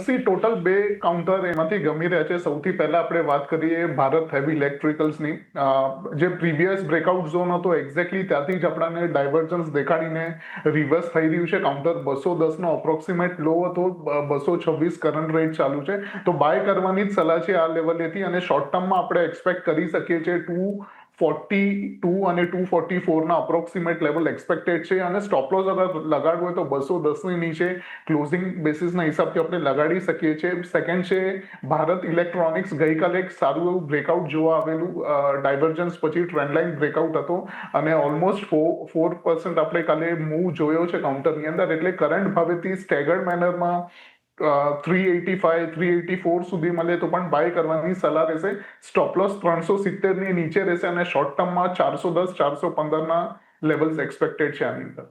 C total બે counter એમાંથી ગમી રહ્યા છે. સૌથી પહેલા આપણે વાત કરીએ ભારત હેવી ઇલેક્ટ્રિકલ્સની. જે પ્રીવિયસ બ્રેકઆઉટ ઝોન હતો એક્ઝેક્ટલી ત્યાંથી જ આપણને ડાયવર્જન્સ દેખાડીને રિવર્સ થઈ રહ્યું છે. કાઉન્ટર 210 નો અપ્રોક્સિમેટ લો હતો, 226 કરંટ રેટ ચાલુ છે, તો બાય કરવાની જ સલાહ છે આ લેવલેથી. અને શોર્ટ ટર્મમાં આપણે એક્સપેક્ટ કરી શકીએ છીએ 242 અને 244 ના અપ્રોક્સિમેટ લેવલ એક્સપેક્ટેડ છે. અને સ્ટોપ લોસ અગર લગાડવું હોય તો 210 ની નીચે ક્લોઝિંગ બેસિસના હિસાબથી આપણે લગાડી શકીએ છીએ. સેકન્ડ છે ભારત ઇલેક્ટ્રોનિક્સ. ગઈકાલે એક સારું એવું બ્રેકઆઉટ જોવા આવેલું, ડાયવર્જન્સ પછી ટ્રેન્ડલાઇન બ્રેકઆઉટ હતો અને ઓલમોસ્ટ 4% આપણે કાલે મૂવ જોયો છે કાઉન્ટરની અંદર. એટલે કરંટ ભાવેથી સ્ટેગર્ડ મેનરમાં 385 384 સુધી મળે તો પણ બાય કરવાની સલાહ રહેશે. સ્ટોપ લોસ 370 ની નીચે રહેશે અને શોર્ટ ટર્મમાં 410 415 ના લેવલ્સ એક્સપેક્ટેડ છે આની અંદર.